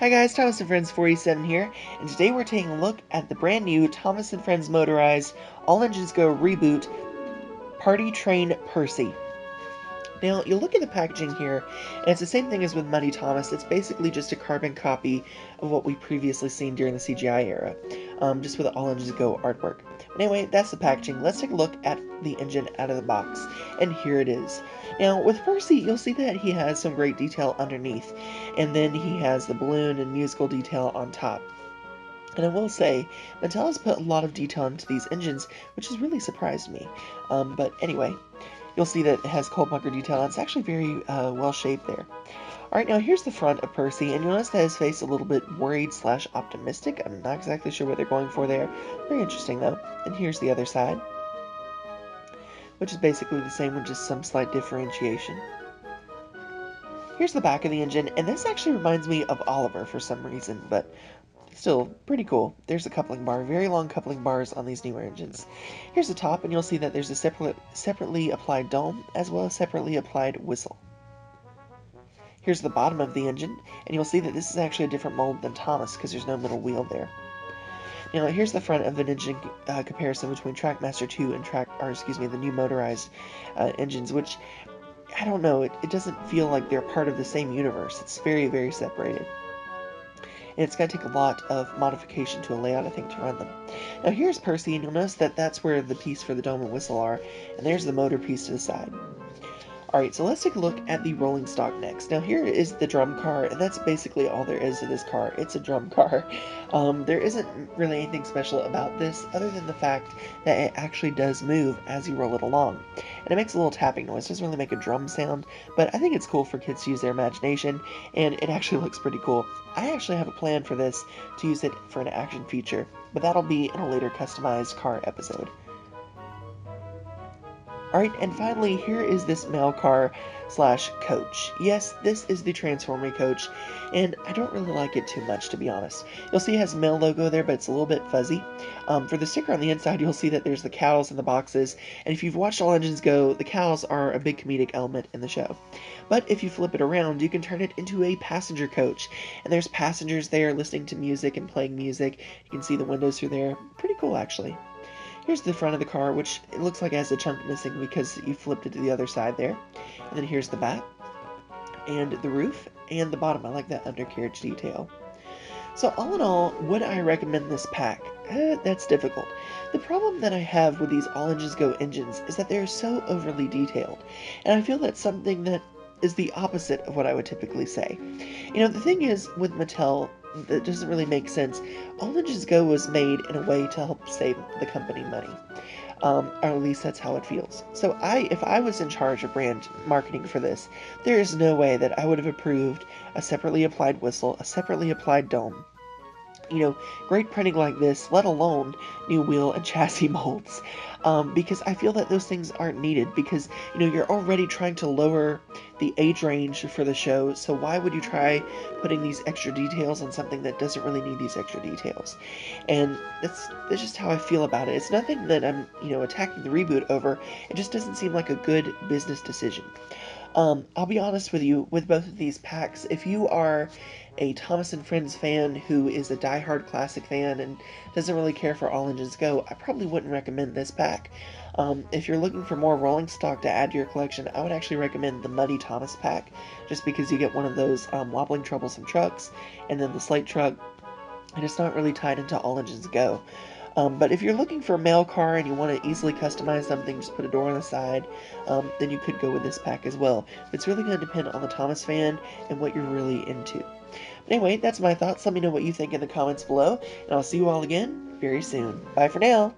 Hi guys, Thomas and Friends 47 here, and today we're taking a look at the brand new Thomas and Friends Motorized All Engines Go Reboot Party Train Percy. Now, you'll look at the packaging here, and it's the same thing as with Muddy Thomas. It's basically just a carbon copy of what we previously seen during the CGI era, just with the All Engines Go artwork. But anyway, that's the packaging. Let's take a look at the engine out of the box, and here it is. Now, with Percy, you'll see that he has some great detail underneath, and then he has the balloon and musical detail on top. And I will say, Mattel has put a lot of detail into these engines, which has really surprised me. But anyway, you'll see that it has coal bunker detail, and it's actually very well shaped there. Alright, now here's the front of Percy, and you'll notice that his face is a little bit worried slash optimistic. I'm not exactly sure what they're going for there. Very interesting though. And here's the other side, which is basically the same with just some slight differentiation. Here's the back of the engine, and this actually reminds me of Oliver for some reason, but still pretty cool. There's a coupling bar, very long coupling bars on these newer engines. Here's the top, and you'll see that there's a separately applied dome as well as separately applied whistle. Here's the bottom of the engine, and you'll see that this is actually a different mold than Thomas because there's no middle wheel there. Now here's the front of an engine comparison between Trackmaster 2 and the new motorized engines, which I don't know, it doesn't feel like they're part of the same universe. It's very, very separated. And it's going to take a lot of modification to a layout, I think, to run them. Now here's Percy, and you'll notice that that's where the piece for the dome and whistle are, and there's the motor piece to the side. Alright, so let's take a look at the rolling stock next. Now here is the drum car, and that's basically all there is to this car. It's a drum car. There isn't really anything special about this, other than the fact that it actually does move as you roll it along. And it makes a little tapping noise. It doesn't really make a drum sound, but I think it's cool for kids to use their imagination, and it actually looks pretty cool. I actually have a plan for this to use it for an action feature, but that'll be in a later customized car episode. Alright, and finally, here is this mail car slash coach. Yes, this is the Transformer coach, and I don't really like it too much, to be honest. You'll see it has a mail logo there, but it's a little bit fuzzy. For the sticker on the inside, you'll see that there's the cows in the boxes, and if you've watched All Engines Go, the cows are a big comedic element in the show. But if you flip it around, you can turn it into a passenger coach, and there's passengers there listening to music and playing music. You can see the windows through there. Pretty cool, actually. Here's the front of the car, which it looks like it has a chunk missing because you flipped it to the other side there. And then here's the back, and the roof, and the bottom. I like that undercarriage detail. So all in all, would I recommend this pack? That's difficult. The problem that I have with these All Engines Go engines is that they're so overly detailed, and I feel that's something that is the opposite of what I would typically say. You know, the thing is, with Mattel, that doesn't really make sense. All Engines Go was made in a way to help save the company money. Or at least that's how it feels. So if I was in charge of brand marketing for this, there is no way that I would have approved a separately applied whistle, a separately applied dome, great printing like this, let alone new wheel and chassis molds, because I feel that those things aren't needed because, you're already trying to lower the age range for the show, so why would you try putting these extra details on something that doesn't really need these extra details? And that's just how I feel about it. It's nothing that I'm, attacking the reboot over. It just doesn't seem like a good business decision. I'll be honest with you, with both of these packs, if you are a Thomas and Friends fan who is a die-hard classic fan and doesn't really care for All Engines Go, I probably wouldn't recommend this pack. If you're looking for more rolling stock to add to your collection, I would actually recommend the Muddy Thomas pack, just because you get one of those wobbling troublesome trucks, and then the slate truck, and it's not really tied into All Engines Go. But if you're looking for a mail car and you want to easily customize something, just put a door on the side, then you could go with this pack as well. But it's really going to depend on the Thomas fan and what you're really into. But anyway, that's my thoughts. Let me know what you think in the comments below, and I'll see you all again very soon. Bye for now!